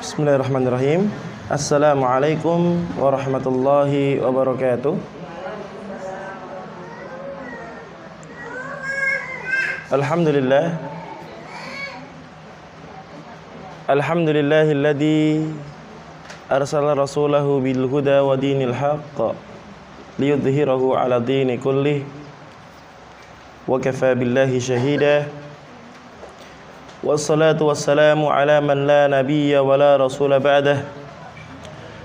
Bismillahirrahmanirrahim. Assalamualaikum warahmatullahi wabarakatuh. Alhamdulillah. Alhamdulillahilladzi arsala rasulahu bil huda wa dinil haqq liyudhhirahu 'ala dini kullih wa kafa billahi shahida. Wassalatu wassalamu ala man la nabiyya wa la rasula ba'dah,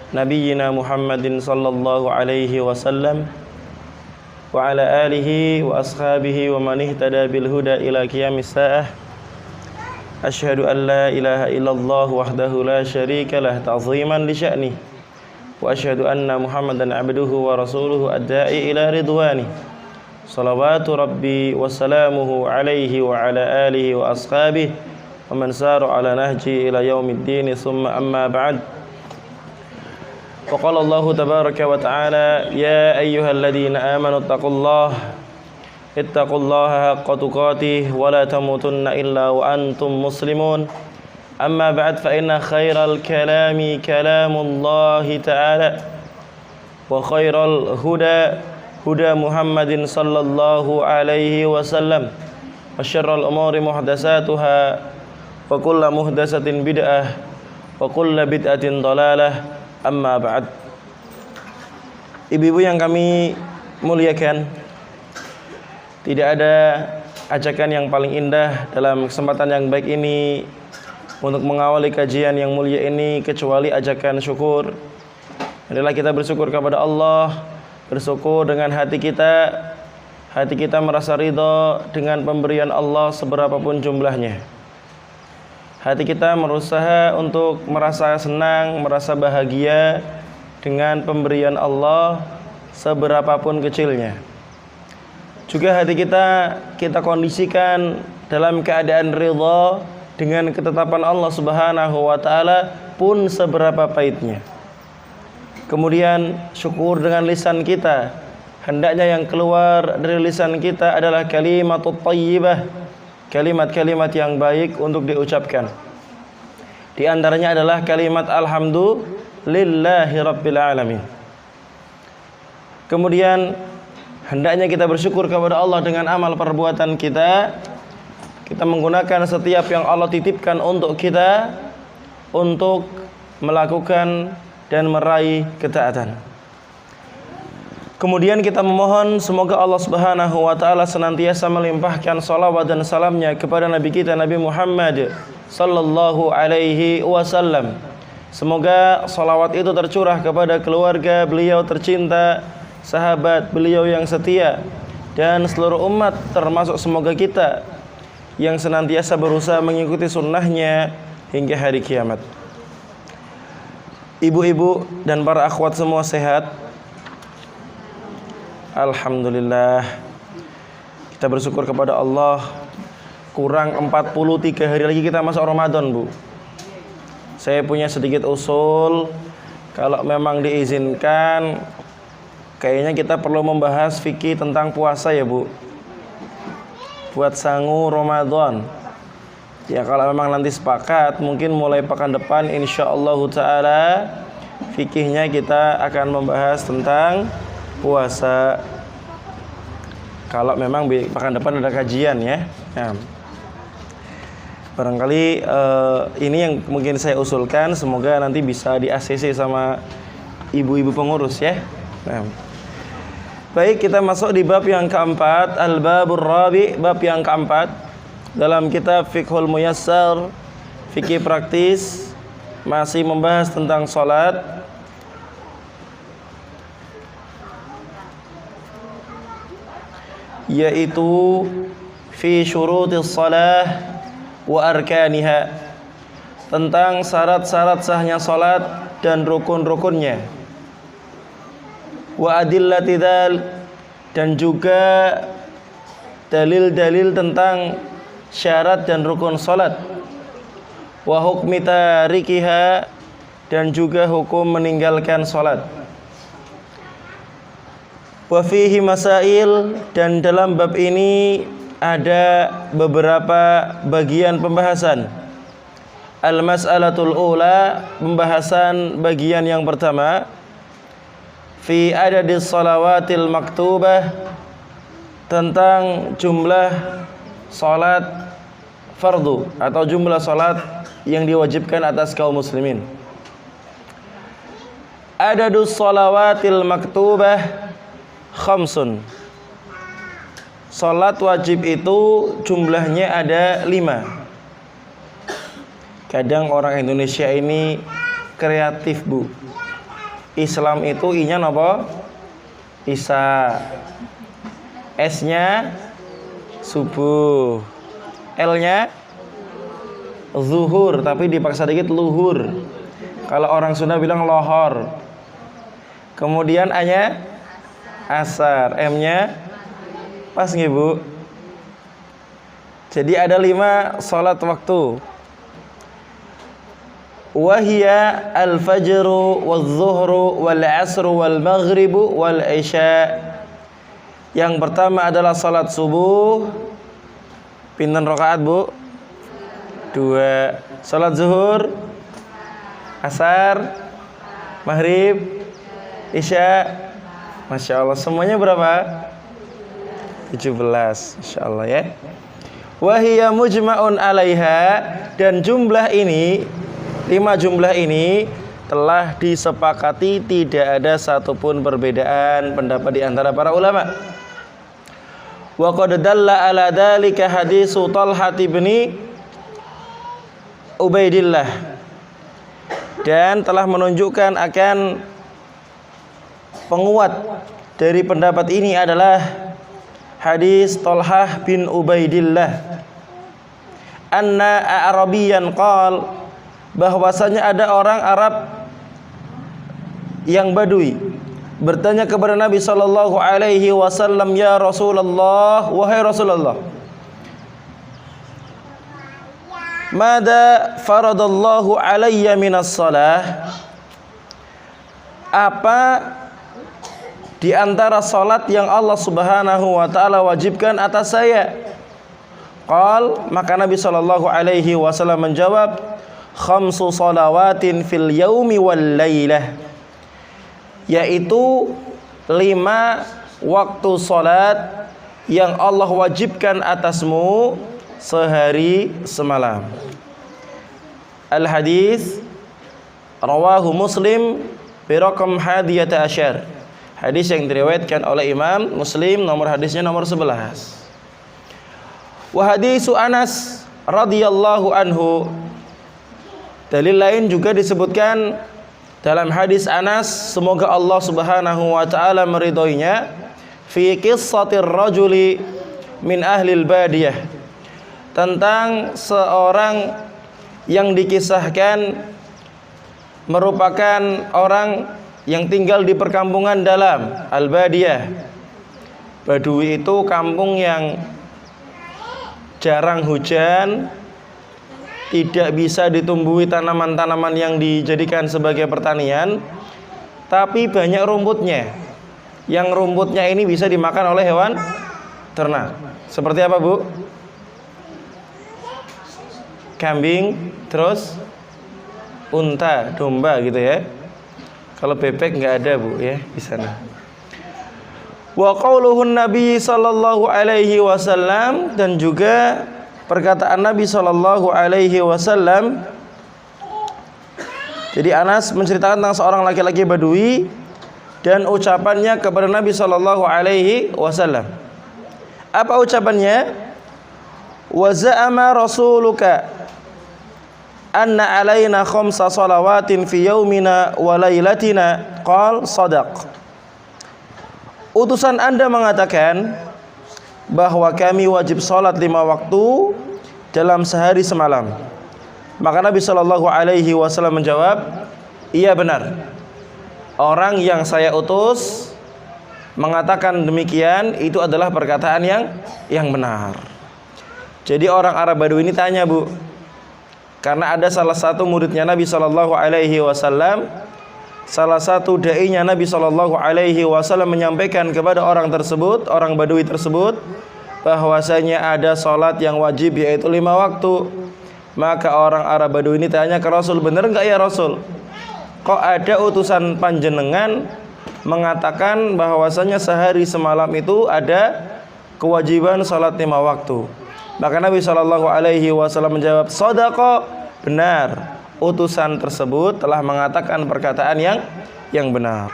nabiyyina Muhammadin sallallahu alaihi wasallam wa ala alihi wa ashabihi wa man ihtada bil huda ila qiyamis saah. Asyhadu an la ilaha illallah wahdahu la syarika lah ta'ziman li sya'ni, wa asyhadu anna Muhammadan abduhu wa rasuluhu ad-da'i ila ridwani. Salawatu rabbi wa salamuhu alaihi wa ala alihi wa ashabihi wa man sara ala nahji ila yaumiddin, summa amma ba'd. Wa qala Allahu tabaraka wa ta'ala, ya ayyuhalladzina amanu ittaqullaha haqqa tuqatih wa la tamutunna illa wa antum muslimun. Amma ba'd, fa inna khairal kalami kalamullahi ta'ala wa khairal huda Muhammadin sallallahu alaihi wasallam wa syarrul umuri muhdatsatuha wa kullu muhdatsatin bid'ah wa kullu bid'atin dhalalah. Amma ba'd. Ibu-ibu yang kami muliakan, tidak ada ajakan yang paling indah dalam kesempatan yang baik ini untuk mengawali kajian yang mulia ini kecuali ajakan syukur. Adalah kita bersyukur kepada Allah, bersyukur dengan hati kita merasa ridha dengan pemberian Allah seberapapun jumlahnya. Hati kita berusaha untuk merasa senang, merasa bahagia dengan pemberian Allah seberapapun kecilnya. Juga hati kita kondisikan dalam keadaan ridha dengan ketetapan Allah Subhanahu wa taala pun seberapa pahitnya. Kemudian syukur dengan lisan kita. Hendaknya yang keluar dari lisan kita adalah kalimatut thayyibah, kalimat-kalimat yang baik untuk diucapkan. Di antaranya adalah kalimat alhamdulillahi rabbil alamin. Kemudian hendaknya kita bersyukur kepada Allah dengan amal perbuatan kita. Kita menggunakan setiap yang Allah titipkan untuk kita untuk melakukan dan meraih ketaatan. Kemudian kita memohon semoga Allah Subhanahu wa taala senantiasa melimpahkan salawat dan salamnya kepada Nabi kita Nabi Muhammad sallallahu alaihi wasallam. Semoga salawat itu tercurah kepada keluarga beliau tercinta, sahabat beliau yang setia, dan seluruh umat, termasuk semoga kita yang senantiasa berusaha mengikuti sunnahnya hingga hari kiamat. Ibu-ibu dan para akhwat semua sehat? Alhamdulillah. Kita bersyukur kepada Allah. Kurang 43 hari lagi kita masuk Ramadan, Bu. Saya punya sedikit usul. Kalau memang diizinkan, kayaknya kita perlu membahas fikih tentang puasa ya, Bu. Buat sangu Ramadan. Ya kalau memang nanti sepakat, mungkin mulai pekan depan insyaallah ta'ala fikihnya kita akan membahas tentang puasa. Kalau memang pekan depan ada kajian ya. Nah, barangkali ini yang mungkin saya usulkan, semoga nanti bisa di ACC sama ibu-ibu pengurus ya. Nah, baik, kita masuk di bab yang keempat, al-babur rabi, bab yang keempat dalam kitab Fiqhul Muyassar, fikih praktis, masih membahas tentang salat. Yaitu fi syurutis salah wa arkaniha, tentang syarat-syarat sahnya salat dan rukun-rukunnya. Wa adillati dzal, dan juga dalil-dalil tentang syarat dan rukun salat. Wa hukmi tarikiha, dan juga hukum meninggalkan salat. Wa fihi masail, dan dalam bab ini ada beberapa bagian pembahasan. Al-mas'alatul ula, pembahasan bagian yang pertama, fi adadis salawatil maktubah, tentang jumlah salat fardu atau jumlah salat yang diwajibkan atas kaum muslimin. Adadus salawatil maktubah khamsun. Salat wajib itu jumlahnya ada 5. Kadang orang Indonesia ini kreatif, Bu. Islam itu I-nya apa? Isya. S-nya subuh. L-nya zuhur, tapi dipaksa dikit luhur. Kalau orang Sunda bilang lohor. Kemudian A-nya asar, M-nya pas nggih, Bu? Jadi ada 5 salat waktu. Wahia al-fajru wal-zuhru wal-asru wal-maghribu wal-isya. Yang pertama adalah salat subuh. Pinten rakaat, Bu? 2. Salat zuhur, asar, maghrib, isya. Masya Allah, semuanya berapa? 17. Masya Allah ya. Wahia mujma'un alaiha. Dan jumlah ini, 5 jumlah ini telah disepakati, tidak ada satupun perbedaan pendapat di antara para ulama. Wa qad dalla ala dzalika hadisu Talhah bin Ubaidillah. Dan telah menunjukkan akan penguat dari pendapat ini adalah hadis Talhah bin Ubaidillah. Anna Arabiyan qala, bahwasanya ada orang Arab yang Badui bertanya kepada Nabi sallallahu alaihi wasallam, ya Rasulullah, wahai Rasulullah, mada faradallahu alayya minas salah, apa di antara salat yang Allah Subhanahu wa taala wajibkan atas saya? Qal, maka Nabi sallallahu alaihi wasallam menjawab, khamsu salawatin fil yaumi wal lailah, yaitu 5 waktu salat yang Allah wajibkan atasmu sehari semalam. Al hadis rawahu Muslim biraqam 11. Hadis yang diriwayatkan oleh Imam Muslim, nomor hadisnya nomor 11. Wa hadisu Anas radhiyallahu anhu. Dalil lain juga disebutkan dalam hadis Anas, semoga Allah Subhanahu wa taala meridhoinya, fi qissatir rajuli min ahlil badiyah, tentang seorang yang dikisahkan merupakan orang yang tinggal di perkampungan dalam al-badiyah. Badui itu kampung yang jarang hujan, tidak bisa ditumbuhi tanaman-tanaman yang dijadikan sebagai pertanian, tapi banyak rumputnya. Yang rumputnya ini bisa dimakan oleh hewan ternak. Seperti apa, Bu? Kambing, terus unta, domba gitu ya. Kalau bebek nggak ada, Bu, ya di sana. Wa qauluhun Nabi sallallahu alaihi wasallam, dan juga perkataan Nabi sallallahu alaihi wasallam. Jadi Anas menceritakan tentang seorang laki-laki Badui dan ucapannya kepada Nabi sallallahu alaihi wasallam. Apa ucapannya? Wa za'ama rasuluka anna alaina khamsa salawatin fi yaumina wa lailatina. Qal sadaq. Utusan Anda mengatakan bahwa kami wajib salat 5 waktu dalam sehari semalam. Maka Nabi sallallahu alaihi wasallam menjawab, iya benar. Orang yang saya utus mengatakan demikian, itu adalah perkataan yang benar. Jadi orang Arab Badui ini tanya, Bu, karena ada salah satu muridnya Nabi sallallahu alaihi wasallam, salah satu dai-nya Nabi sallallahu alaihi wasallam menyampaikan kepada orang tersebut, orang Badui tersebut, bahwasanya ada salat yang wajib yaitu 5 waktu. Maka orang Arab Badui ini tanya ke Rasul, benar enggak ya Rasul? Kok ada utusan panjenengan mengatakan bahwasanya sehari semalam itu ada kewajiban salat 5 waktu. Maka Nabi SAW menjawab, shadaqah, benar. Utusan tersebut telah mengatakan perkataan yang benar.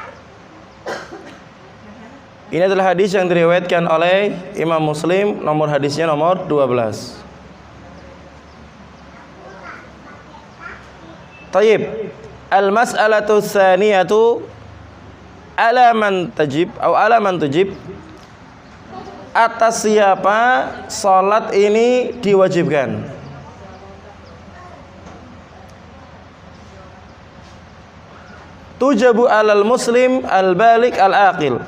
Ini adalah hadis yang diriwayatkan oleh Imam Muslim, nomor hadisnya nomor 12. Tayyib, al-mas'alatu tsaniyatu ala man tujib, atas siapa salat ini diwajibkan? Tujabu alal muslim al-balik al-aqil.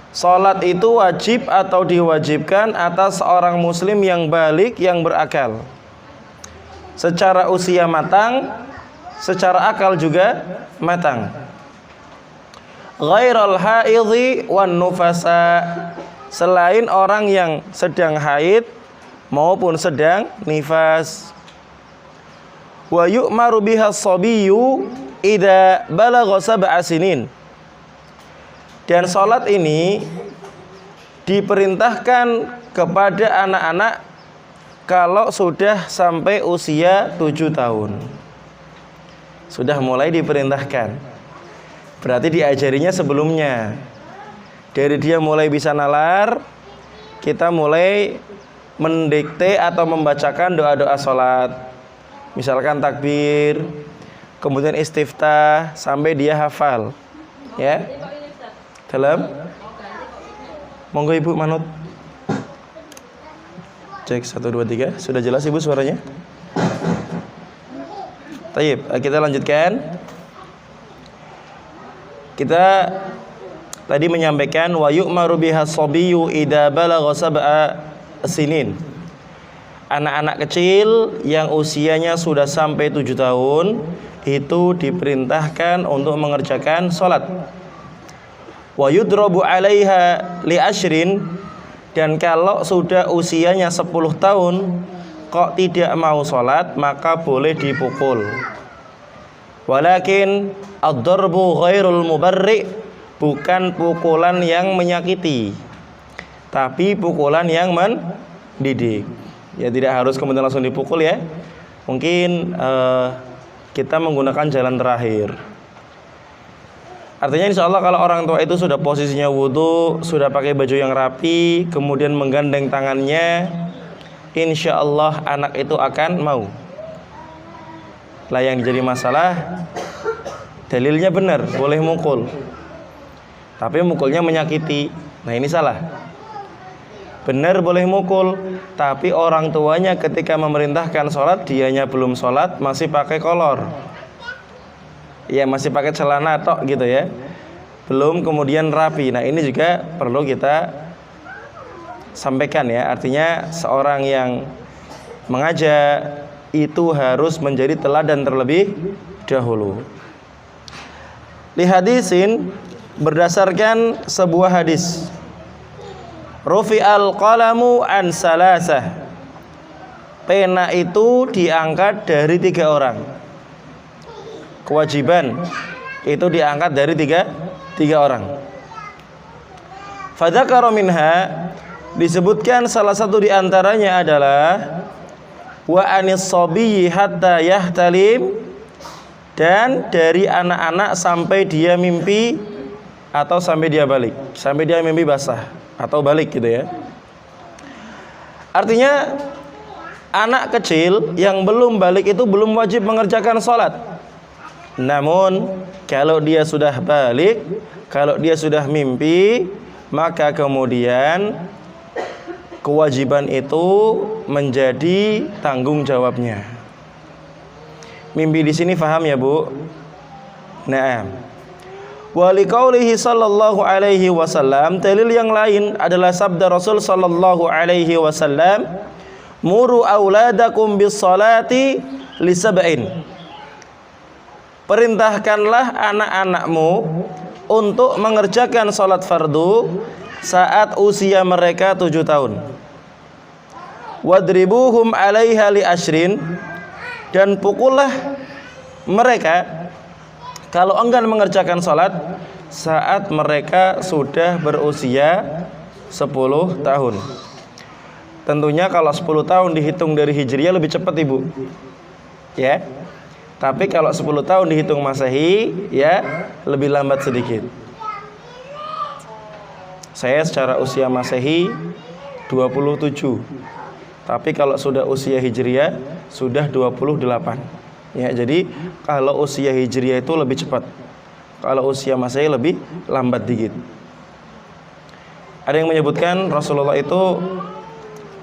Salat itu wajib atau diwajibkan atas seorang muslim yang balik, yang berakal. Secara usia matang, secara akal juga matang. Ghairal haidhi wan nufasa, selain orang yang sedang haid maupun sedang nifas. Wa yu'maru biha as-sabiyyu idza balagha sab'a sinin. Dan salat ini diperintahkan kepada anak-anak kalau sudah sampai usia 7 tahun. Sudah mulai diperintahkan. Berarti diajarinya sebelumnya. Dari dia mulai bisa nalar, kita mulai mendikte atau membacakan doa-doa salat. Misalkan takbir, kemudian istiftah sampai dia hafal. Ya. Dalam monggo Ibu manut. Cek 1 2 3. Sudah jelas Ibu suaranya? Tayyib, kita lanjutkan. Kita tadi menyampaikan wa yu'maru biha as-sabiyyu idza balagha sab'a sinin. Anak-anak kecil yang usianya sudah sampai 7 tahun itu diperintahkan untuk mengerjakan salat. Wa yudrabu 'alaiha li ashrin, dan kalau sudah usianya 10 tahun kok tidak mau salat, maka boleh dipukul. Walakin ad-darbu ghairul mubarri, bukan pukulan yang menyakiti, tapi pukulan yang mendidik. Ya, tidak harus kemudian langsung dipukul ya. Mungkin kita menggunakan jalan terakhir. Artinya insya Allah kalau orang tua itu sudah posisinya wudhu, sudah pakai baju yang rapi, kemudian menggandeng tangannya, insya Allah anak itu akan mau. Lah yang jadi masalah, dalilnya benar, boleh mukul, tapi mukulnya menyakiti. Nah ini salah. Benar boleh mukul, tapi orang tuanya ketika memerintahkan sholat, dianya belum sholat, masih pakai kolor. Ya masih pakai celana tok gitu ya, belum kemudian rapi. Nah ini juga perlu kita sampaikan ya. Artinya seorang yang mengajak itu harus menjadi teladan terlebih dahulu. Li hadisin, berdasarkan sebuah hadis, rufi'al qalamu an salasah, pena itu diangkat dari 3 orang. Kewajiban itu diangkat dari tiga orang. Fadzakara minha, disebutkan salah satu diantaranya adalah wa anis sabiyyi hatta yahtalim, dan dari anak-anak sampai dia mimpi atau sampai dia balik, sampai dia mimpi basah atau balik gitu ya. Artinya anak kecil yang belum balik itu belum wajib mengerjakan sholat. Namun kalau dia sudah balik, kalau dia sudah mimpi, maka kemudian kewajiban itu menjadi tanggung jawabnya. Mimpi di sini paham ya Bu? Naam. Wa liqaulihi sallallahu alaihi wasallam, dalil yang lain adalah sabda Rasul sallallahu alaihi wasallam, muru auladakum bis salati li sab'in. Perintahkanlah anak-anakmu untuk mengerjakan salat fardu saat usia mereka 7 tahun. wadribuhum 'alaiha li asyrin, dan pukullah mereka kalau enggan mengerjakan salat saat mereka sudah berusia 10 tahun. Tentunya kalau 10 tahun dihitung dari Hijriah lebih cepat Ibu. Ya. Tapi kalau 10 tahun dihitung Masehi, ya lebih lambat sedikit. Saya secara usia Masehi 27. Tapi kalau sudah usia Hijriah sudah 28. Ya, jadi kalau usia Hijriah itu lebih cepat. Kalau usia Masehi lebih lambat dikit. Ada yang menyebutkan Rasulullah itu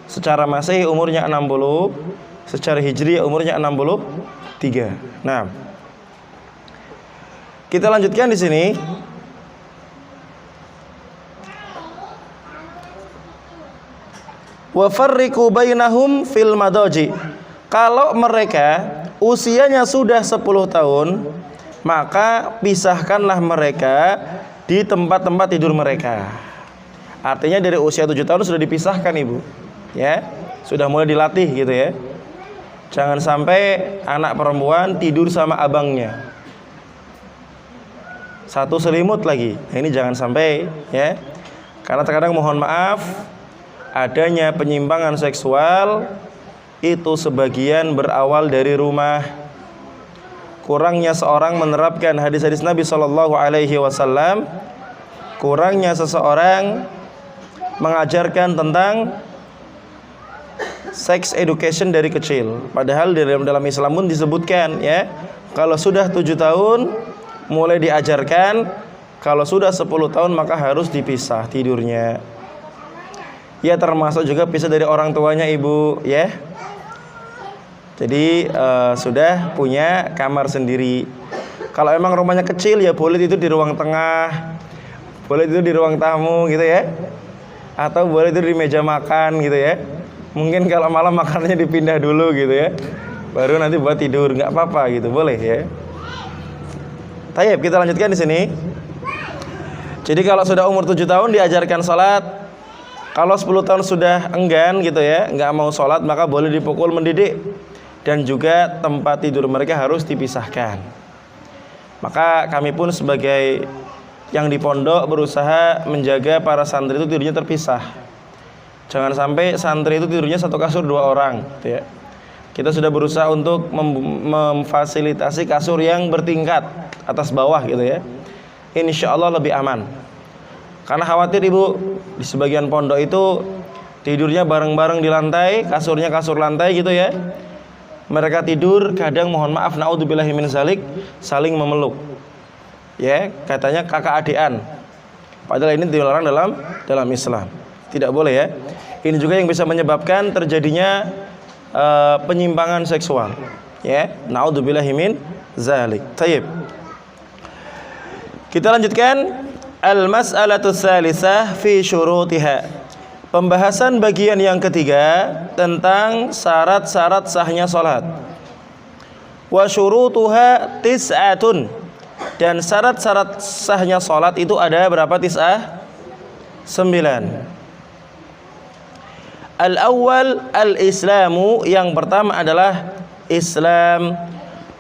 secara Masehi umurnya 60, secara Hijriah umurnya 63. Nah, kita lanjutkan di sini. Wa farriqu bainahum fil madaji. Kalau mereka usianya sudah 10 tahun, maka pisahkanlah mereka di tempat-tempat tidur mereka. Artinya dari usia 7 tahun sudah dipisahkan Ibu. Ya, sudah mulai dilatih gitu ya. Jangan sampai anak perempuan tidur sama abangnya satu selimut lagi. Nah, ini jangan sampai ya. Karena terkadang mohon maaf adanya penyimpangan seksual itu sebagian berawal dari rumah. Kurangnya seorang menerapkan hadis-hadis Nabi Shallallahu Alaihi Wasallam, kurangnya seseorang mengajarkan tentang sex education dari kecil. Padahal dalam Islam pun disebutkan ya, kalau sudah 7 tahun mulai diajarkan, kalau sudah 10 tahun maka harus dipisah tidurnya. Ya termasuk juga pisah dari orang tuanya Ibu ya. Jadi sudah punya kamar sendiri. Kalau emang rumahnya kecil ya boleh tidur di ruang tengah, boleh tidur di ruang tamu gitu ya, atau boleh tidur di meja makan gitu ya. Mungkin kalau malam makanannya dipindah dulu gitu ya, baru nanti buat tidur, nggak apa-apa gitu, boleh ya. Tayyib, kita lanjutkan di sini. Jadi kalau sudah umur 7 tahun diajarkan sholat, kalau 10 tahun sudah enggan gitu ya, nggak mau sholat, maka boleh dipukul mendidik. Dan juga tempat tidur mereka harus dipisahkan. Maka kami pun sebagai yang di pondok berusaha menjaga para santri itu tidurnya terpisah. Jangan sampai santri itu tidurnya satu kasur 2 orang gitu ya. Kita sudah berusaha untuk memfasilitasi kasur yang bertingkat atas bawah gitu ya. Insya Allah lebih aman. Karena khawatir Ibu, di sebagian pondok itu tidurnya bareng-bareng di lantai, kasurnya kasur lantai gitu ya. Mereka tidur kadang mohon maaf naudzubillahi min zalik saling memeluk. Ya, katanya kakak adean. Padahal ini dilarang dalam Islam. Tidak boleh ya. Ini juga yang bisa menyebabkan terjadinya penyimpangan seksual. Ya, naudzubillahi min zalik. Tayyib. Kita lanjutkan al-mas'alatu tsalisah fi syurutiha. Pembahasan bagian yang ketiga tentang syarat-syarat sahnya salat. Wa syurutuha tis'atun. Dan syarat-syarat sahnya salat itu ada berapa tis'ah? 9. Al-awwal al-islamu, yang pertama adalah Islam.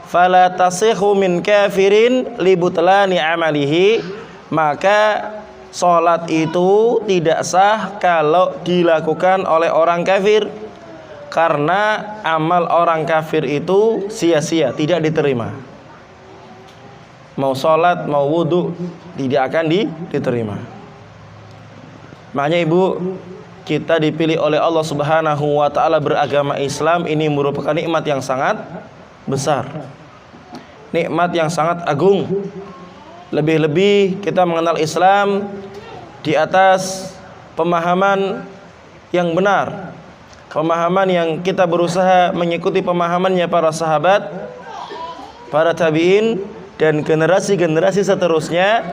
Fala tasihhu min kafirin libutlani amalihi, maka salat itu tidak sah kalau dilakukan oleh orang kafir, karena amal orang kafir itu sia-sia, tidak diterima. Mau salat, mau wudu tidak akan diterima. Makanya Ibu, kita dipilih oleh Allah Subhanahu wa taala beragama Islam, ini merupakan nikmat yang sangat besar. Nikmat yang sangat agung. Lebih-lebih kita mengenal Islam di atas pemahaman yang benar. Pemahaman yang kita berusaha mengikuti pemahamannya para sahabat, para tabi'in, dan generasi-generasi seterusnya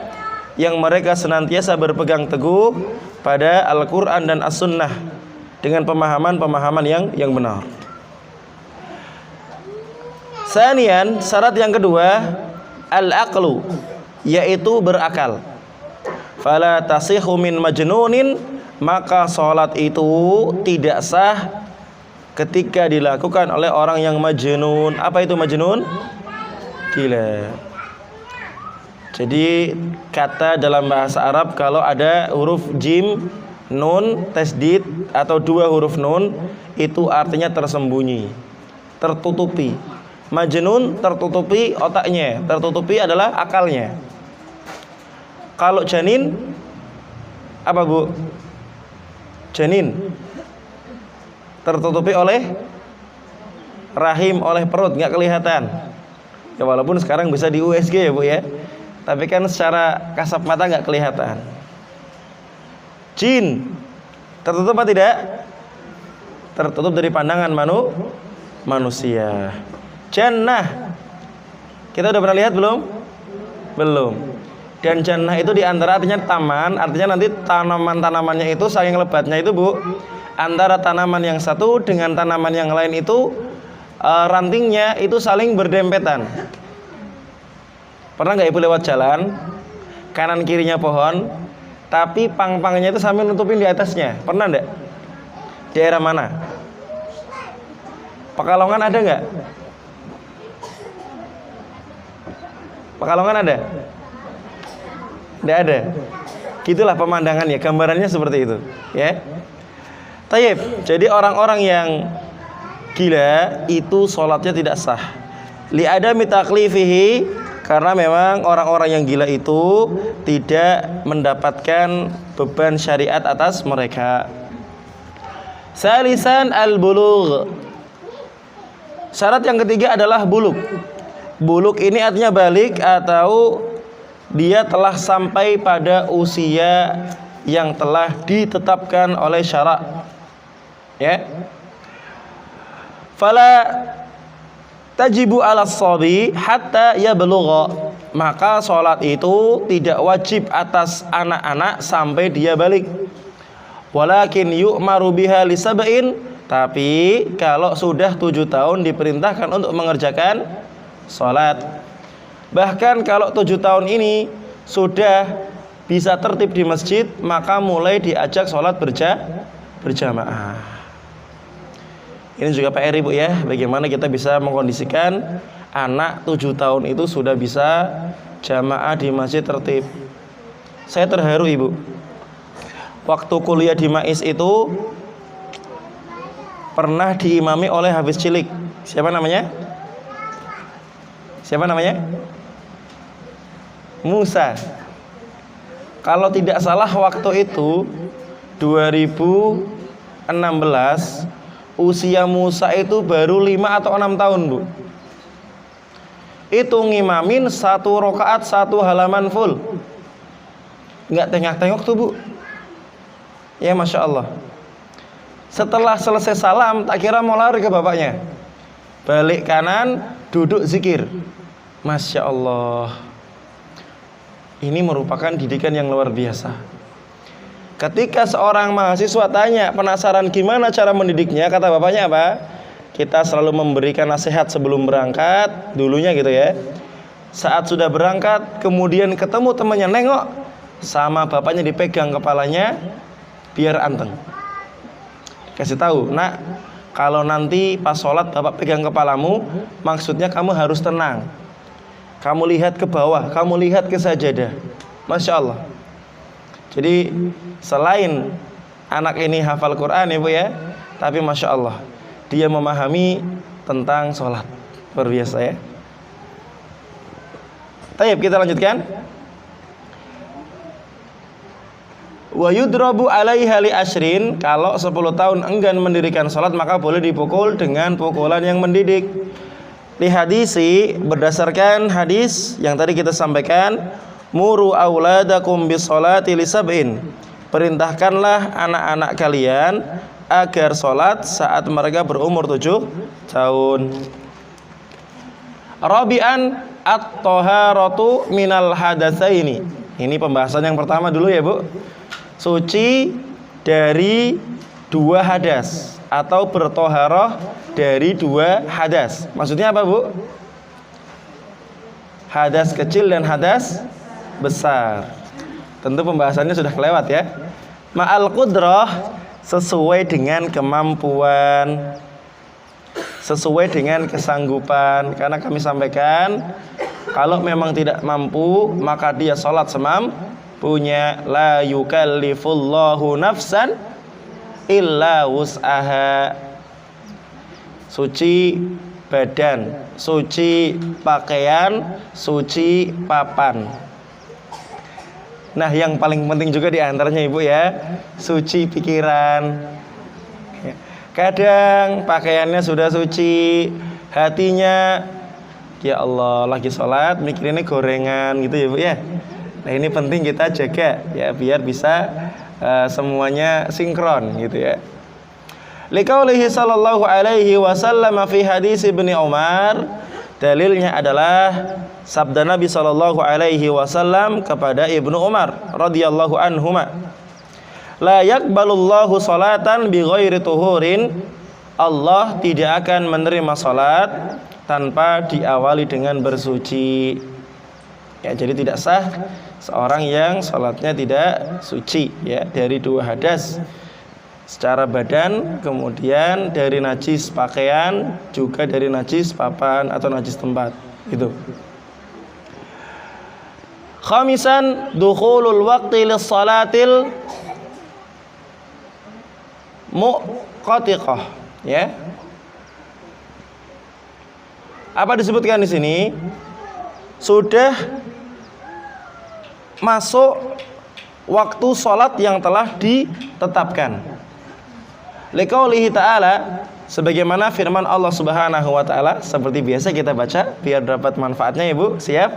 yang mereka senantiasa berpegang teguh pada Al-Quran dan As-Sunnah dengan pemahaman-pemahaman yang benar. Sanian, syarat yang kedua, al-aqlu, yaitu berakal. Fala tasihhu min majnunin, maka salat itu tidak sah ketika dilakukan oleh orang yang majnun. Apa itu majnun? Gila. Jadi kata dalam bahasa Arab kalau ada huruf jim, nun, tasdid atau dua huruf nun itu artinya tersembunyi, tertutupi. Majnun tertutupi otaknya, tertutupi adalah akalnya. Kalau janin apa Bu? Janin tertutupi oleh rahim, oleh perut, nggak kelihatan. Ya walaupun sekarang bisa di USG ya Bu ya, tapi kan secara kasat mata nggak kelihatan. Jin tertutup apa tidak? Tertutup dari pandangan manusia. Jannah kita udah pernah lihat belum? Belum. Dan jannah itu diantara artinya taman, artinya nanti tanaman-tanamannya itu saking lebatnya itu Bu, antara tanaman yang satu dengan tanaman yang lain itu rantingnya itu saling berdempetan. Pernah nggak Ibu lewat jalan, kanan kirinya pohon, tapi pang-pangnya itu sambil nutupin di atasnya? Pernah nggak? Daerah mana? Pekalongan ada nggak? Pekalongan ada? Nggak ada. Gitulah pemandangannya, gambarannya seperti itu, ya. Tayyib. Jadi orang-orang yang gila itu sholatnya tidak sah. Li'adami taklifihi, karena memang orang-orang yang gila itu tidak mendapatkan beban syariat atas mereka. Salisan al-bulugh. Syarat yang ketiga adalah buluk. Buluk ini artinya balik atau dia telah sampai pada usia yang telah ditetapkan oleh syarak. Ya. Fala tajibu 'ala shabi hatta yablugha. Maka salat itu tidak wajib atas anak-anak sampai dia balik. Walakin yu'maru biha li sab'in, tapi kalau sudah 7 tahun diperintahkan untuk mengerjakan salat. Bahkan kalau 7 tahun ini sudah bisa tertib di masjid, maka mulai diajak salat berjamaah. Ini juga PR Ibu ya, bagaimana kita bisa mengkondisikan anak 7 tahun itu sudah bisa jamaah di masjid tertib. Saya terharu Ibu. Waktu kuliah di MAIS itu pernah diimami oleh Hafiz cilik. Siapa namanya? Siapa namanya? Musa. Kalau tidak salah waktu itu 2016, usia Musa itu baru 5 atau 6 tahun Bu. Itu ngimamin 1 rakaat 1 halaman full. Nggak tengok-tengok tuh Bu. Ya Masya Allah. Setelah selesai salam, tak kira mau lari ke bapaknya. Balik kanan, duduk zikir. Masya Allah. Ini merupakan didikan yang luar biasa. Ketika seorang mahasiswa tanya, penasaran gimana cara mendidiknya, kata bapaknya apa? Kita selalu memberikan nasihat sebelum berangkat, dulunya gitu ya. Saat sudah berangkat, kemudian ketemu temannya, nengok, sama bapaknya dipegang kepalanya, biar anteng. Kasih tahu, nak, kalau nanti pas sholat bapak pegang kepalamu, maksudnya kamu harus tenang. Kamu lihat ke bawah, kamu lihat ke sajadah. Masya Allah. Jadi selain anak ini hafal Quran ya Bu ya, tapi Masya Allah, dia memahami tentang sholat. Luar biasa ya. Tayyib, kita lanjutkan. Wa yudrabu 'alaiha li ashrin, kalau 10 tahun enggan mendirikan salat maka boleh dipukul dengan pukulan yang mendidik. Li hadisi, berdasarkan hadis yang tadi kita sampaikan, muru auladakum bis salati li sab'in. Perintahkanlah anak-anak kalian agar salat saat mereka berumur 7 tahun. Rabi'an at-taharatu minal hadatsaini. Ini pembahasan yang pertama dulu ya Bu. Suci dari 2 hadas atau bertoharoh dari 2 hadas. Maksudnya apa Bu? Hadas kecil dan hadas besar. Tentu pembahasannya sudah kelewat ya. Ma'al qudrah, sesuai dengan kemampuan. sesuai dengan kesanggupan. Karena kami sampaikan, kalau memang tidak mampu, maka dia sholat semampunya. La yukallifullahu nafsan illa wus'aha. Suci badan, suci pakaian, suci papan. Nah, yang paling penting juga diantaranya Ibu ya, suci pikiran. Kadang pakaiannya sudah suci, hatinya ya Allah lagi sholat mikirinnya gorengan gitu ya Bu ya. Nah, ini penting kita jaga ya biar bisa semuanya sinkron gitu ya. Liqaulihi sallallahu alaihi wasallam fi hadis Ibnu Umar, dalilnya adalah sabda Nabi sallallahu alaihi wasallam kepada Ibnu Umar radhiyallahu anhuma. La yaqbalullahu salatan bighairi tuhurin. Allah tidak akan menerima salat tanpa diawali dengan bersuci. Ya, jadi tidak sah seorang yang salatnya tidak suci ya dari dua hadas. Secara badan, kemudian dari najis pakaian, juga dari najis papan atau najis tempat. Gitu. Khamisan, dukhulul waqti lis-salatil muqatiqah, ya. Apa disebutkan di sini? Sudah masuk waktu salat yang telah ditetapkan. Liqaulihi ta'ala, sebagaimana firman Allah Subhanahu wa taala, seperti biasa kita baca biar dapat manfaatnya Ibu. Siap?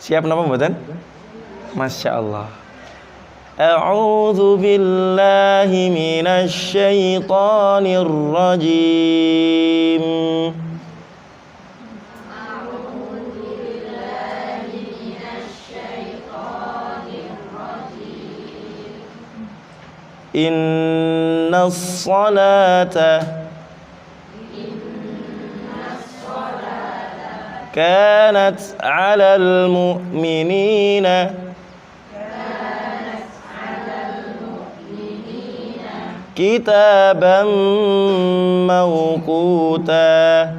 Siap napa mboten? Masya Allah. A'udzu billahi minasy syaithanir rajim. Inna salata kanat 'alal mu'minina kitaban mawquta.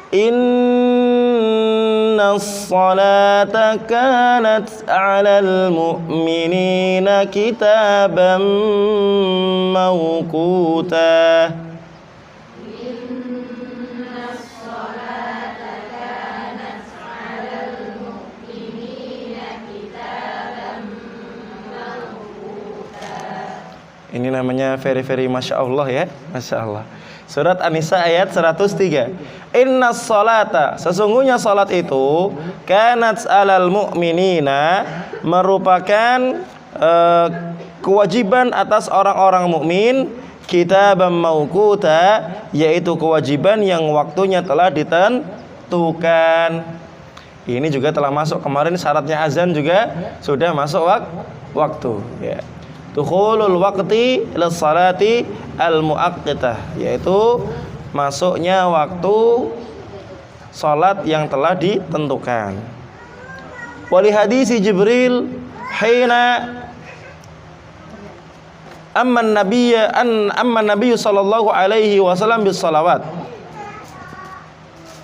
Inna salata kanat 'alal mu'minina kitaban mawquta. Ini namanya very Masya Allah ya. Masya Allah. Surat An-Nisa ayat 103. Inna salata, sesungguhnya salat itu kanat 'alal mu'minina, merupakan kewajiban atas orang-orang mukmin, kitaban mauquta, yaitu kewajiban yang waktunya telah ditentukan. Ini juga telah masuk kemarin, syaratnya azan juga sudah masuk waktu ya. Dukhulul waqti lis-salati al-muaqqatah, yaitu masuknya waktu salat yang telah ditentukan. Wali hadisi Jibril hina amma nabiyyu sallallahu alaihi wasallam bis salawat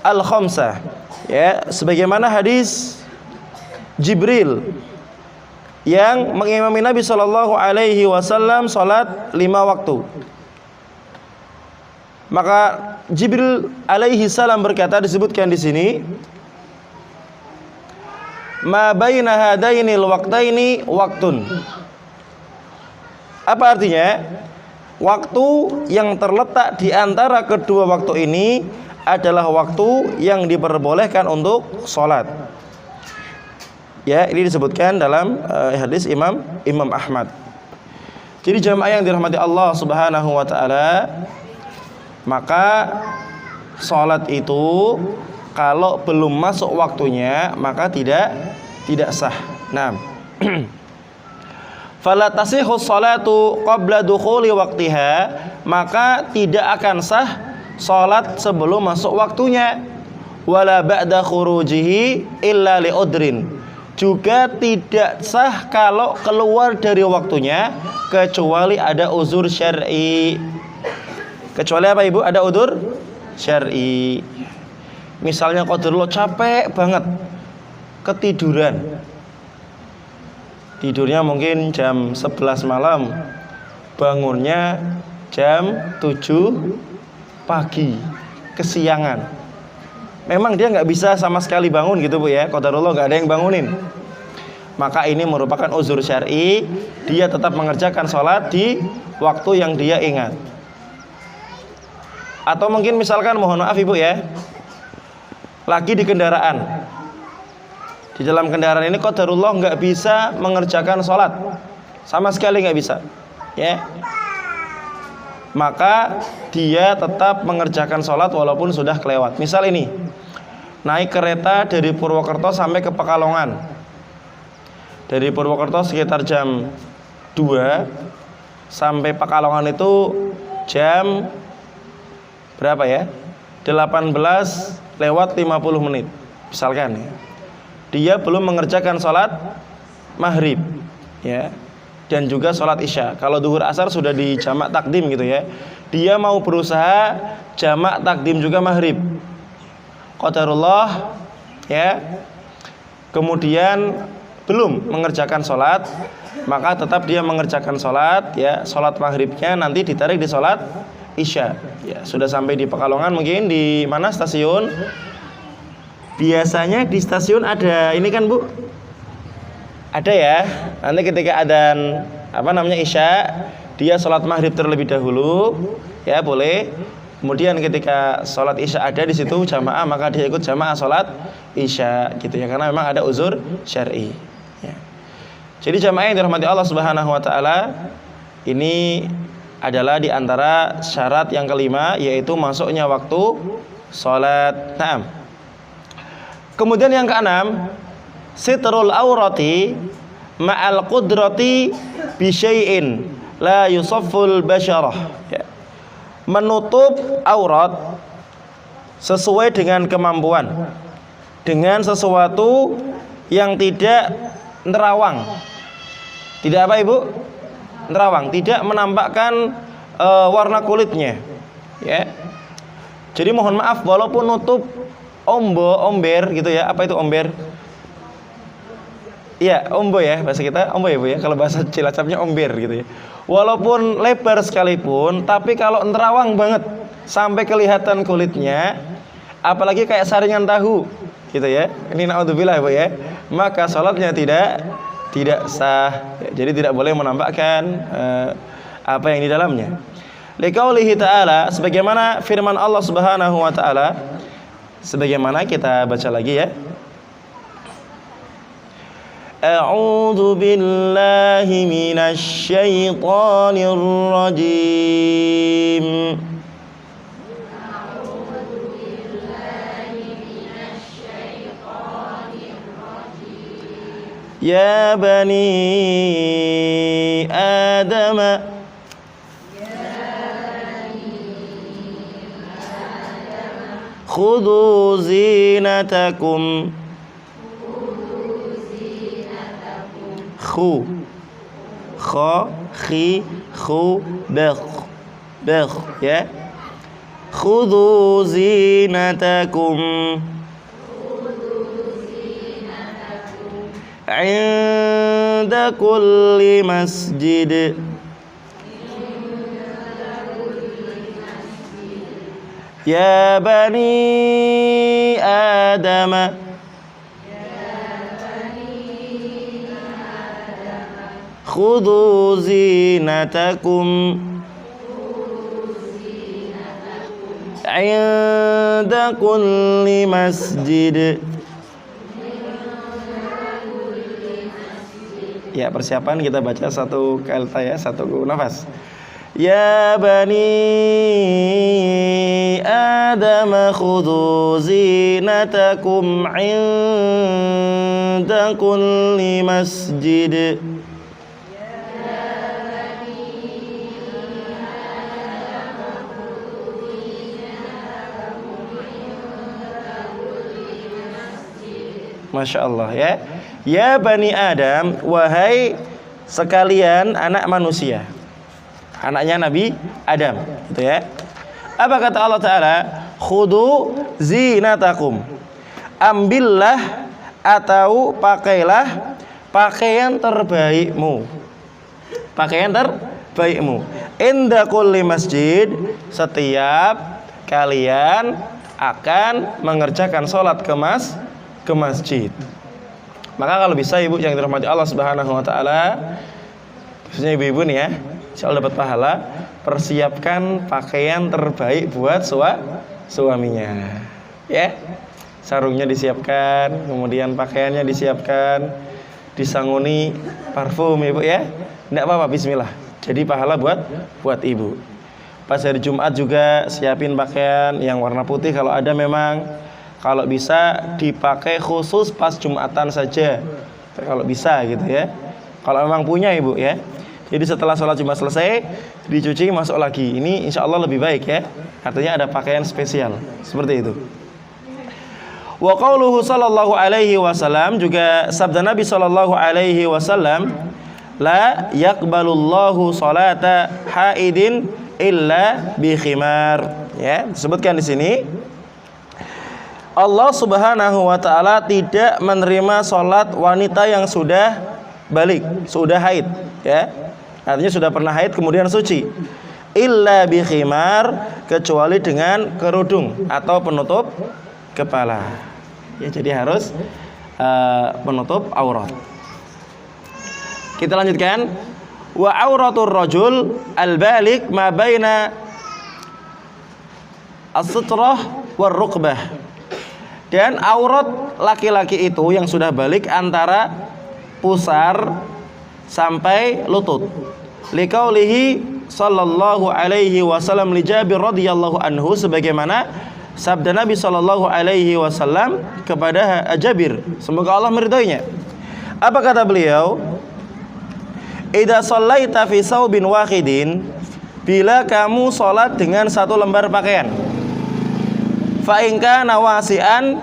al-khamsah, ya, sebagaimana hadis Jibril yang mengimami Nabi sallallahu alaihi wasallam salat 5 waktu. Maka Jibril alaihi salam berkata, disebutkan di sini, ma baina hadainil waqtaini waktun. Apa artinya? Waktu yang terletak di antara kedua waktu ini adalah waktu yang diperbolehkan untuk salat. Ya, ini disebutkan dalam hadis Imam Ahmad. Jadi jamaah yang dirahmati Allah Subhanahu wa taala, maka salat itu kalau belum masuk waktunya maka tidak sah. Nah, fala tasihhu sholatu qabla dukhuli waqtiha, maka tidak akan sah salat sebelum masuk waktunya, wala ba'da khurujihi illa li'udrin, Juga tidak sah kalau keluar dari waktunya kecuali ada uzur syar'i. Kecuali apa Ibu? Ada uzur syar'i. Misalnya qadarullah capek banget, ketiduran. Tidurnya mungkin jam 11 malam, bangunnya jam 7 pagi, kesiangan. Memang dia nggak bisa sama sekali bangun gitu Bu ya, qadarullah nggak ada yang bangunin. Maka ini merupakan uzur syar'i, dia tetap mengerjakan sholat di waktu yang dia ingat. Atau mungkin misalkan mohon maaf Ibu ya, lagi di kendaraan. Di dalam kendaraan ini qadarullah nggak bisa mengerjakan sholat, sama sekali nggak bisa, ya. Maka dia tetap mengerjakan sholat walaupun sudah kelewat. Misal ini, naik kereta dari Purwokerto sampai ke Pekalongan. Dari Purwokerto sekitar jam 2 sampai Pekalongan itu jam berapa ya? 18 lewat 50 menit misalkan ya. Dia belum mengerjakan sholat maghrib ya, dan juga sholat isya. Kalau duhur asar sudah di jamak takdim gitu ya. Dia mau berusaha jamak takdim juga maghrib, qadarullah ya, kemudian belum mengerjakan sholat, maka tetap dia mengerjakan sholat ya. Sholat maghribnya nanti ditarik di sholat isya ya. Sudah sampai di Pekalongan, mungkin di mana stasiun? Biasanya di stasiun ada ini kan Bu, ada ya. Nanti ketika adzan isya, dia sholat maghrib terlebih dahulu ya, boleh. Kemudian ketika sholat isya ada di situ jamaah, maka dia ikut jamaah sholat isya gitu ya, karena memang ada uzur syar'i ya. Jadi jamaah yang dirahmati Allah Subhanahu wa taala, ini adalah di antara syarat yang kelima, yaitu masuknya waktu sholat. Naam. Kemudian yang keenam, sitrul aurati ma'al qudrati bi syai'in la yusafful basyarah ya. Menutup aurat sesuai dengan kemampuan, dengan sesuatu yang tidak nerawang. Tidak apa Ibu? Nerawang, tidak menampakkan warna kulitnya ya. Jadi mohon maaf, walaupun nutup omber gitu ya. Apa itu omber? Iya, ombo ya bahasa kita, ombo ya Bu ya. Kalau bahasa Cilacapnya omber gitu ya. Walaupun lebar sekalipun, tapi kalau nerawang banget sampai kelihatan kulitnya, apalagi kayak saringan tahu gitu ya. Ini naudzubillah Bu ya. Maka salatnya tidak sah. Jadi tidak boleh menampakkan apa yang di dalamnya. Liqaulihi ta'ala, sebagaimana firman Allah Subhanahu wa taala, sebagaimana kita baca lagi ya. A'udzu billahi minasy syaithanir rajim. Ya bani Adam, khudhu zinatakum. Khu, kha, khi, khu, bakh ya. Khudhu zinatakum inda kulli masjid. Ya bani Adam, khudhu zinatakum inda kulli masjid. Ya, persiapan kita baca satu kalta ya, satu nafas. Ya bani Adam, khudhu zinatakum inda kulli masjid. Masya Allah ya. Ya Bani Adam, wahai sekalian anak manusia. Anaknya Nabi Adam, gitu ya. Apa kata Allah Ta'ala? Khudu zinatakum. Ambillah atau pakailah pakaian terbaikmu. Pakaian terbaikmu. Inda kulli masjid, setiap kalian akan mengerjakan sholat ke masjid. Maka kalau bisa ibu yang dirahmati Allah Subhanahu wa taala, khususnya ibu-ibu nih ya, insyaallah dapat pahala, persiapkan pakaian terbaik buat suaminya. Ya. Sarungnya disiapkan, kemudian pakaiannya disiapkan, disanguni parfum ibu ya. Enggak apa-apa, bismillah. Jadi pahala buat ibu. Pas hari Jumat juga siapin pakaian yang warna putih kalau ada memang. Kalau bisa dipakai khusus pas Jumatan saja. Kalau bisa gitu ya. Kalau memang punya ibu ya. Jadi setelah sholat Jumat selesai, dicuci masuk lagi. Ini insya Allah lebih baik ya. Artinya ada pakaian spesial. Seperti itu. Wa qauluhu sallallahu alaihi wasallam, juga sabda Nabi sallallahu alaihi wasallam, la yaqbalullahu salata haidin illa bi khimar. Ya, disebutkan di sini Allah Subhanahu wa taala tidak menerima salat wanita yang sudah balik, sudah haid, ya. Artinya sudah pernah haid kemudian suci. Illa bi khimar, kecuali dengan kerudung atau penutup kepala. Ya, jadi harus menutup aurat. Kita lanjutkan. Wa auratur rajul al-balik ma baina as-sutrah war rukbah. Dan aurat laki-laki itu yang sudah balik antara pusar sampai lutut. Liqaulihi sallallahu alaihi wasallam li Jabir radhiyallahu anhu, sebagaimana sabda Nabi sallallahu alaihi wasallam kepada Jabir, semoga Allah meridhoinya. Apa kata beliau? Idza shallaita fi saubin wahidin, bila kamu salat dengan satu lembar pakaian, fa in kana wasi'an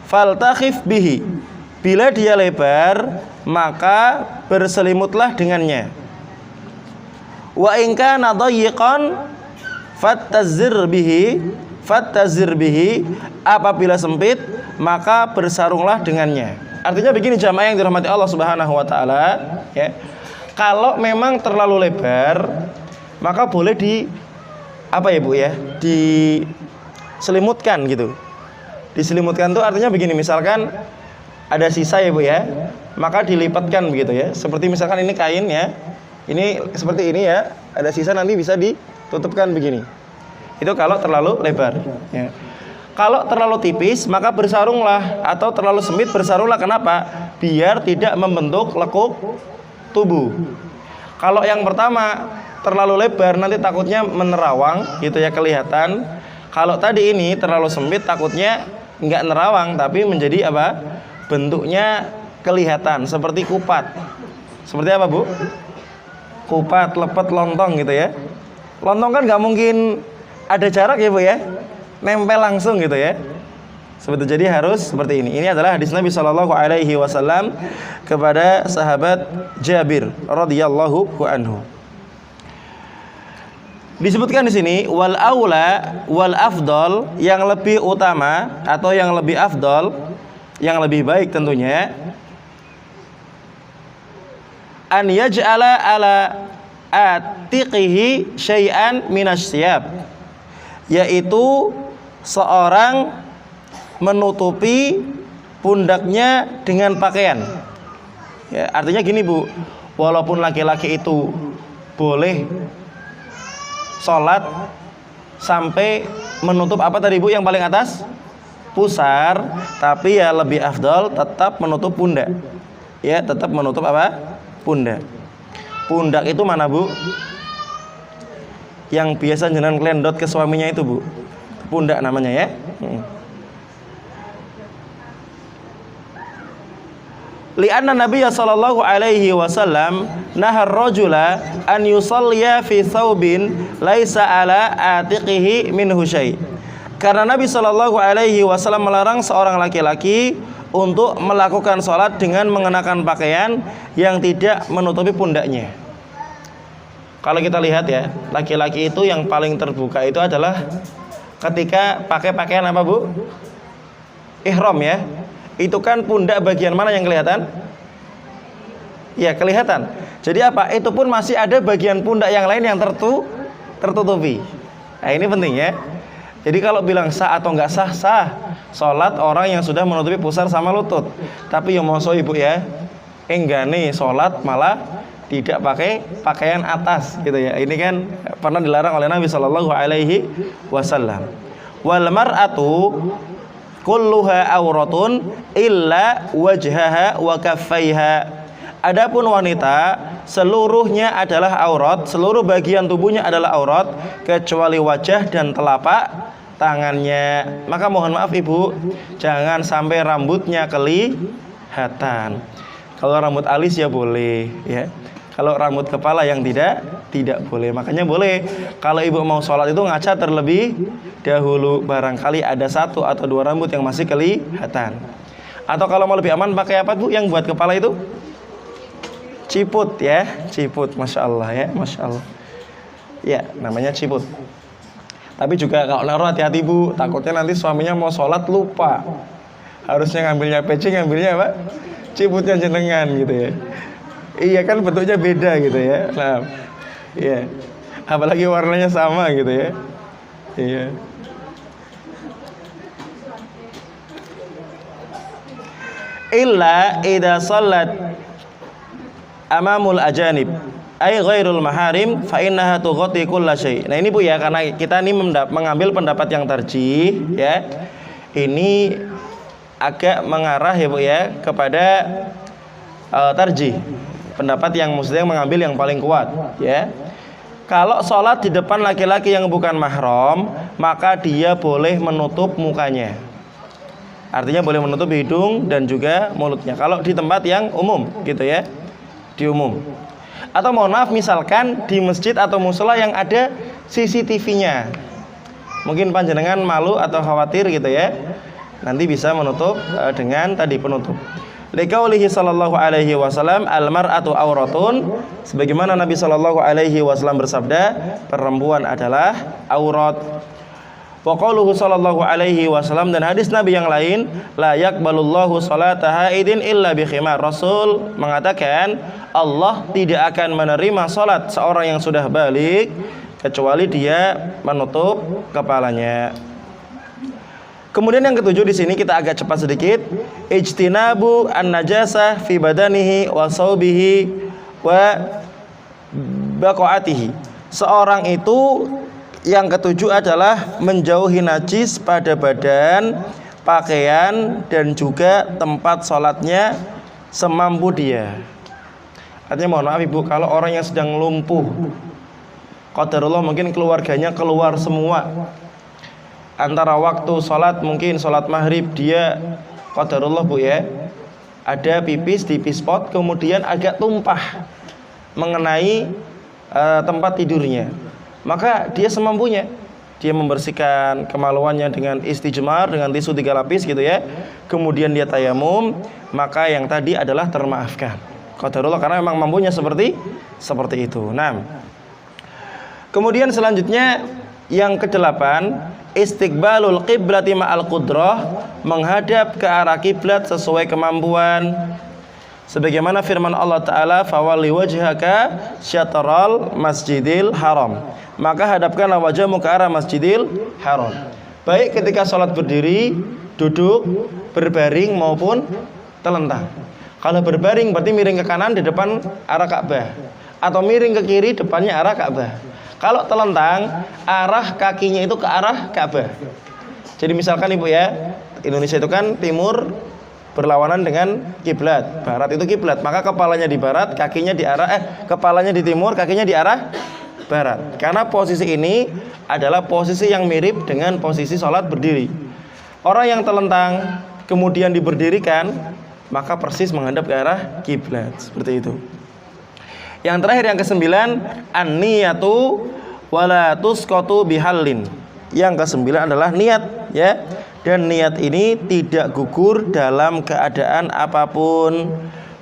faltakhif bihi, bila dia lebar maka berselimutlah dengannya. Wa in kana dayyiqan fattazir bihi, apabila sempit maka bersarunglah dengannya. Artinya begini jamaah yang dirahmati Allah Subhanahu wa taala, ya. Kalau memang terlalu lebar, maka boleh diselimutkan gitu. Diselimutkan itu artinya begini, misalkan ada sisa ya Bu ya, maka dilipatkan begitu ya. Seperti misalkan ini kain ya, ini seperti ini ya, ada sisa nanti bisa ditutupkan begini. Itu kalau terlalu lebar ya. Kalau terlalu tipis maka bersarunglah, atau terlalu sempit bersarunglah. Kenapa? Biar tidak membentuk lekuk tubuh. Kalau yang pertama terlalu lebar nanti takutnya menerawang gitu ya, kelihatan. Kalau tadi ini terlalu sempit takutnya enggak nerawang tapi menjadi apa? Bentuknya kelihatan seperti kupat. Seperti apa Bu? Kupat, lepet, lontong gitu ya. Lontong kan nggak mungkin ada jarak ya Bu ya, nempel langsung gitu ya. Seperti, jadi harus seperti ini. Ini adalah hadis Nabi Shallallahu Alaihi Wasallam kepada sahabat Jabir radhiyallahu anhu. Disebutkan di sini wal aula wal afdal, yang lebih utama atau yang lebih afdal, yang lebih baik tentunya, an yaj'ala ala atiqihi syai'an minasyiyab, yaitu seorang menutupi pundaknya dengan pakaian. Ya, artinya gini Bu, walaupun laki-laki itu boleh sholat sampai menutup apa tadi Bu yang paling atas? Pusar, tapi ya lebih afdal tetap menutup pundak. Ya, tetap menutup apa? Pundak. Pundak itu mana Bu? Yang biasa jenengan klendot ke suaminya itu Bu. Pundak namanya ya. Lianna Nabiya sallallahu alaihi wasallam nahar rajula an yusalliya fi thawbin laisa ala atiqihi minhu syai'. Karena Nabi sallallahu alaihi wasallam melarang seorang laki-laki untuk melakukan sholat dengan mengenakan pakaian yang tidak menutupi pundaknya. Kalau kita lihat ya, laki-laki itu yang paling terbuka itu adalah ketika pakai pakaian apa bu? Ihram ya. Itu kan pundak bagian mana yang kelihatan? Ya kelihatan. Jadi apa? Itu pun masih ada bagian pundak yang lain yang tertutupi. Nah ini penting ya. Jadi kalau bilang sah atau nggak sah, sah. Sholat orang yang sudah menutupi pusar sama lutut. Tapi yang mau ibu ya, enggak nih sholat malah tidak pakai pakaian atas gitu ya. Ini kan pernah dilarang oleh Nabi Shallallahu Alaihi Wasallam. Wal mar'atu kulluha auratun illa wajhaha wa kaffaiha. Adapun wanita seluruhnya adalah aurat, seluruh bagian tubuhnya adalah aurat kecuali wajah dan telapak tangannya. Maka mohon maaf ibu, jangan sampai rambutnya kelihatan. Kalau rambut alis ya boleh ya. Kalau rambut kepala yang tidak boleh. Makanya boleh kalau ibu mau sholat itu ngaca terlebih dahulu, barangkali ada 1 atau 2 rambut yang masih kelihatan. Atau kalau mau lebih aman pakai apa bu yang buat kepala itu? Ciput ya, ciput, masya Allah ya, masya Allah. Ya, namanya ciput. Tapi juga kalau naruh hati-hati bu, takutnya nanti suaminya mau sholat lupa. Harusnya ngambilnya peci, ngambilnya apa? Ciputnya jenengan gitu ya. Iya kan bentuknya beda gitu ya. Nah, iya. Apalagi warnanya sama gitu ya. Iya. Illa idza salat amamul ajanib ay ghairul maharim fa innaha tughati kullasyai. Nah ini bu ya, karena kita ini mengambil pendapat yang tarjih ya. Ini agak mengarah ya bu ya kepada tarjih. Pendapat yang maksudnya mengambil yang paling kuat ya. Kalau sholat di depan laki-laki yang bukan mahram, maka dia boleh menutup mukanya. Artinya boleh menutup hidung dan juga mulutnya. Kalau di tempat yang umum gitu ya, di umum. Atau mohon maaf misalkan di masjid atau mushola yang ada CCTV-nya. Mungkin panjenengan malu atau khawatir gitu ya. Nanti bisa menutup dengan tadi penutup. Liqaulihi sallallahu alaihi wasallam al-mar'atu auratun, sebagaimana Nabi sallallahu alaihi wasallam bersabda, perempuan adalah aurat. Wa qauluhu sallallahu alaihi wasallam, dan hadis Nabi yang lain, la yaqbalullahu salata haidin illa bi khimar. Rasul mengatakan Allah tidak akan menerima salat seorang yang sudah balik kecuali dia menutup kepalanya. Kemudian yang ketujuh di sini kita agak cepat sedikit, ijtinabu an-najasah fi badanihi wa saubihi wa baqaatihi. Seorang itu yang ketujuh adalah menjauhi najis pada badan, pakaian dan juga tempat sholatnya semampu dia. Artinya mohon maaf ibu, kalau orang yang sedang lumpuh, qadarullah mungkin keluarganya keluar semua, antara waktu sholat mungkin sholat maghrib dia qadarullah bu ya, ada pipis di pispot kemudian agak tumpah mengenai tempat tidurnya, maka dia semampunya dia membersihkan kemaluannya dengan istijmar, dengan tisu 3 lapis gitu ya, kemudian dia tayamum, maka yang tadi adalah termaafkan qadarullah karena memang mampunya seperti itu. Nah, kemudian selanjutnya yang ke-8, istiqbalul qiblati ma'al qudrah, menghadap ke arah kiblat sesuai kemampuan. Sebagaimana firman Allah Ta'ala, fawalli wajhaka syatral masjidil haram, maka hadapkanlah wajahmu ke arah masjidil haram. Baik ketika sholat berdiri, duduk, berbaring maupun telentang. Kalau berbaring berarti miring ke kanan di depan arah Ka'bah, atau miring ke kiri depannya arah Ka'bah. Kalau telentang, arah kakinya itu ke arah Ka'bah. Jadi misalkan ibu ya, Indonesia itu kan timur berlawanan dengan kiblat, barat itu kiblat, maka kepalanya di barat, kakinya di arah kepalanya di timur, kakinya di arah barat. Karena posisi ini adalah posisi yang mirip dengan posisi sholat berdiri. Orang yang telentang kemudian diberdirikan, maka persis menghadap ke arah kiblat, seperti itu. Yang terakhir yang ke-9, an-niyatu wala tusqatu bihallin. Yang ke-9 adalah niat ya. dan niat ini tidak gugur dalam keadaan apapun.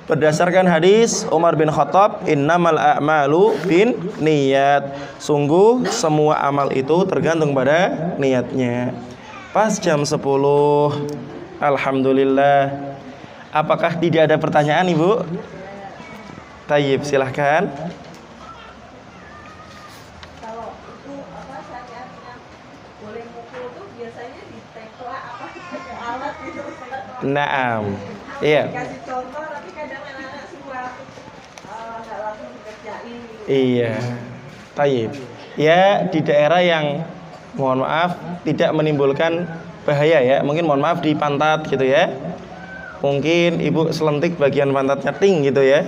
Berdasarkan hadis Umar bin Khattab, innamal a'malu bin niyat. Sungguh semua amal itu tergantung pada niatnya. Pas jam 10. Alhamdulillah. Apakah tidak ada pertanyaan, Ibu? Tayyib, silahkan. Kalau itu syariatnya boleh mukul tuh biasanya ditekla apa pakai alat gitu. Naam. Iya. Kasih contoh tapi kadang anak-anak suka nggak langsung dikerjain gitu. Iya. Tayyib. Ya, di daerah yang mohon maaf tidak menimbulkan bahaya ya. Mungkin mohon maaf di pantat gitu ya. Mungkin ibu selentik bagian pantatnya ting gitu ya.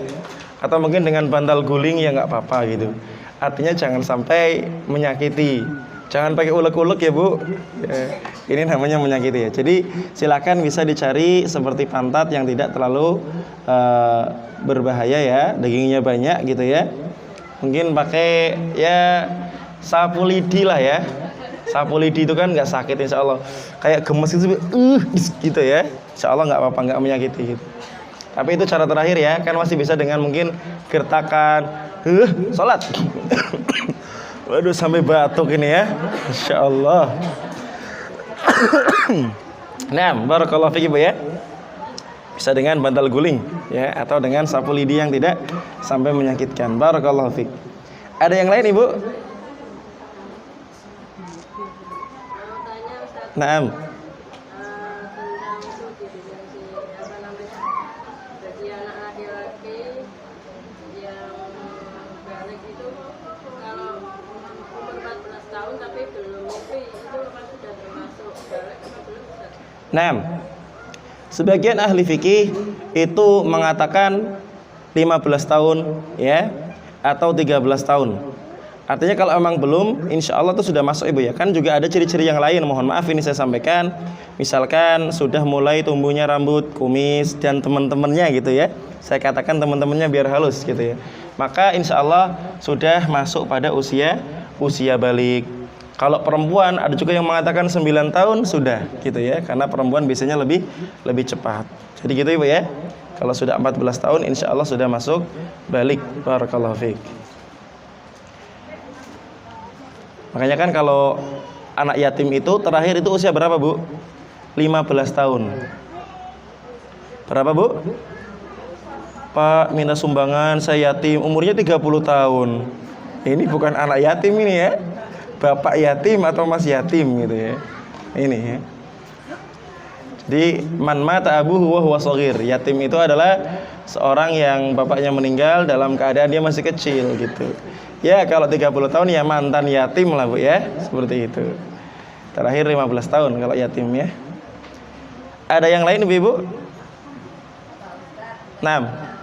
Atau mungkin dengan bantal guling ya nggak apa-apa gitu. Artinya jangan sampai menyakiti. Jangan pakai ulek-ulek ya Bu ya, ini namanya menyakiti ya. Jadi silakan bisa dicari seperti pantat yang tidak terlalu berbahaya ya, dagingnya banyak gitu ya. Mungkin pakai ya sapu lidi lah ya. Sapu lidi itu kan nggak sakit insya Allah. Kayak gemes gitu ya. Insya Allah nggak apa-apa, nggak menyakiti gitu. Tapi itu cara terakhir ya, kan masih bisa dengan mungkin gertakan sholat. Waduh sampai batuk ini ya. Insya Allah. Nah, barakallahu fiik Ibu ya. Bisa dengan bantal guling ya, atau dengan sapu lidi yang tidak sampai menyakitkan. Barakallahu fiik. Ada yang lain Ibu? Naam. Nah, sebagian ahli fikih itu mengatakan 15 tahun ya, atau 13 tahun. Artinya kalau emang belum, insya Allah itu sudah masuk Ibu ya. Kan juga ada ciri-ciri yang lain, mohon maaf ini saya sampaikan. Misalkan sudah mulai tumbuhnya rambut, kumis, dan teman-temannya gitu ya. Saya katakan teman-temannya biar halus gitu ya. Maka insya Allah sudah masuk pada usia balik. Kalau perempuan ada juga yang mengatakan 9 tahun sudah gitu ya, karena perempuan biasanya lebih cepat. Jadi gitu Ibu ya. Kalau sudah 14 tahun insya Allah sudah masuk balik. Barakallahu fiik. Makanya kan kalau anak yatim itu terakhir itu usia berapa Bu? 15 tahun. Berapa Bu? Pak minta sumbangan, saya yatim, umurnya 30 tahun. Ini bukan anak yatim ini ya. Bapak yatim atau mas yatim gitu ya. Ini ya. Jadi man mata abuhu wa huwa shaghir. Yatim itu adalah seorang yang bapaknya meninggal dalam keadaan dia masih kecil gitu. Ya kalau 30 tahun ya mantan yatim lah Bu ya. Seperti itu. Terakhir 15 tahun kalau yatim ya. Ada yang lain Ibu? 6.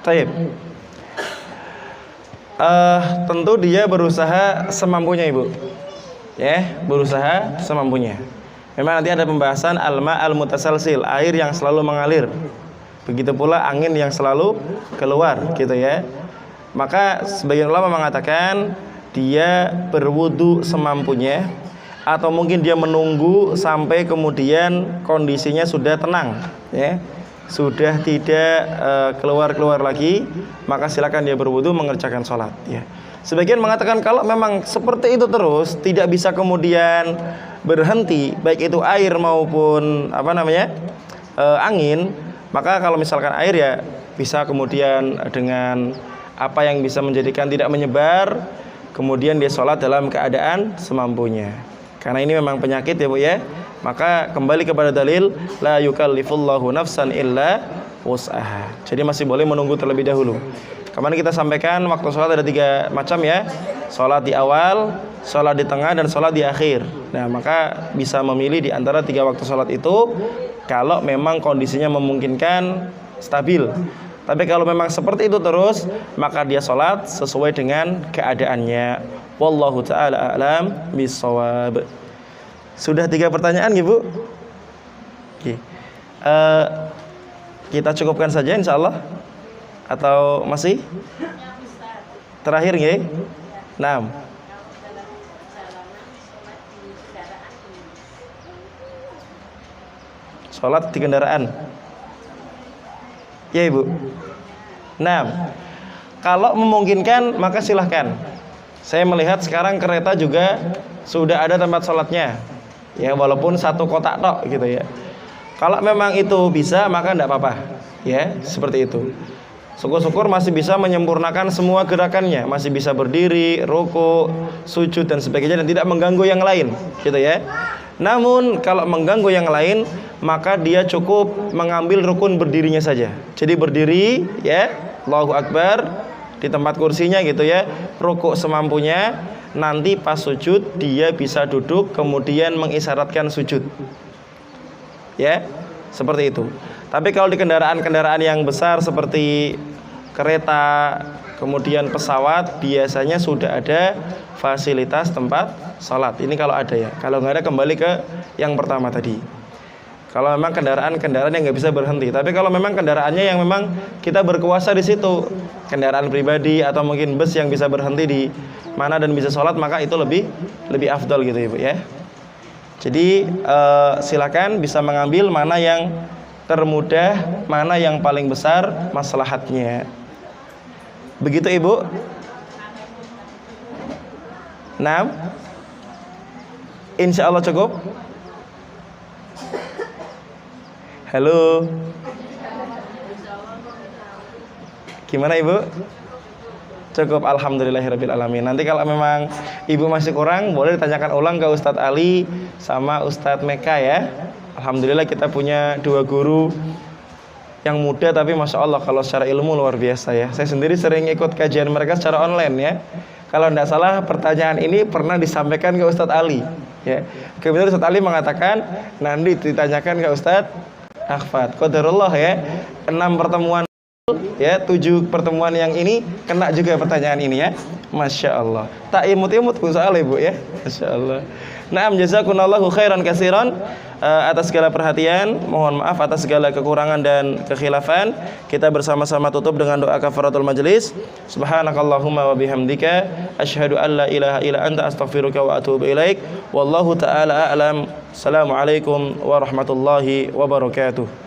Taib. Tentu dia berusaha semampunya Ibu. Ya, berusaha semampunya. Memang nanti ada pembahasan alma al-mutasalsil, air yang selalu mengalir. Begitu pula angin yang selalu keluar gitu ya. Maka sebagian ulama mengatakan dia berwudu semampunya, atau mungkin dia menunggu sampai kemudian kondisinya sudah tenang ya. Sudah tidak keluar lagi, maka silakan dia berwudu mengerjakan sholat ya. Sebagian mengatakan kalau memang seperti itu terus, tidak bisa kemudian berhenti, baik itu air maupun angin, maka kalau misalkan air ya bisa kemudian dengan apa yang bisa menjadikan tidak menyebar, kemudian dia sholat dalam keadaan semampunya. Karena ini memang penyakit ya Bu ya. Maka kembali kepada dalil la yukallifullahu nafsan illa wus'aha. Jadi masih boleh menunggu terlebih dahulu. Kemarin kita sampaikan waktu sholat ada 3 macam ya. Sholat di awal, sholat di tengah, dan sholat di akhir. Nah maka bisa memilih di antara 3 waktu sholat itu kalau memang kondisinya memungkinkan stabil. Tapi kalau memang seperti itu terus, maka dia sholat sesuai dengan keadaannya. Wallahu ta'ala a'lam bissawab. Sudah 3 pertanyaan Ibu? Oke. Kita cukupkan saja insya Allah. Atau masih? Terakhir nggih? Naam. Sholat di kendaraan. Ya Ibu. Nah, kalau memungkinkan maka silahkan. Saya melihat sekarang kereta juga sudah ada tempat sholatnya. Ya walaupun satu kotak tok gitu ya. Kalau memang itu bisa maka tidak apa-apa. Ya seperti itu. Syukur-syukur masih bisa menyempurnakan semua gerakannya, masih bisa berdiri, ruku, sujud dan sebagainya dan tidak mengganggu yang lain, gitu ya. Namun kalau mengganggu yang lain, maka dia cukup mengambil rukun berdirinya saja. Jadi berdiri, ya, Allahu Akbar di tempat kursinya gitu ya, ruku semampunya. Nanti pas sujud dia bisa duduk, kemudian mengisyaratkan sujud. Ya, seperti itu. Tapi kalau di kendaraan-kendaraan yang besar seperti kereta, kemudian pesawat, biasanya sudah ada fasilitas tempat sholat. Ini kalau ada ya. Kalau nggak ada kembali ke yang pertama tadi. Kalau memang kendaraan-kendaraan yang nggak bisa berhenti. Tapi kalau memang kendaraannya yang memang kita berkuasa di situ, kendaraan pribadi atau mungkin bus yang bisa berhenti di mana dan bisa sholat, maka itu lebih afdal gitu Ibu ya. Jadi silakan bisa mengambil mana yang termudah, mana yang paling besar maslahatnya. Begitu Ibu? Nah, insya Allah cukup. Halo. Gimana Ibu? Cukup, alhamdulillahirabbil alamin. Nanti kalau memang Ibu masih kurang, boleh ditanyakan ulang ke Ustadz Ali sama Ustadz Meka ya. Alhamdulillah kita punya dua guru yang muda tapi Masya Allah kalau secara ilmu luar biasa ya. Saya sendiri sering ikut kajian mereka secara online ya. Kalau tidak salah pertanyaan ini pernah disampaikan ke Ustadz Ali ya. Kemudian Ustadz Ali mengatakan nanti ditanyakan ke Ustadz Ahfad. Qadarullah ya, 6 pertemuan ya, 7 pertemuan yang ini kena juga pertanyaan ini ya. Masya Allah. Tak imut-imut Bu soal Ibu ya. Masya Allah. Naam, jazakumullahu khairan katsiran atas segala perhatian. Mohon maaf atas segala kekurangan dan kekhilafan. Kita bersama-sama tutup dengan doa kafaratul majelis. Subhanakallahumma wa bihamdika asyhadu an la ilaha illa anta astaghfiruka wa atubu ilaik. Wallahu taala a'lam. Assalamualaikum warahmatullahi wabarakatuh.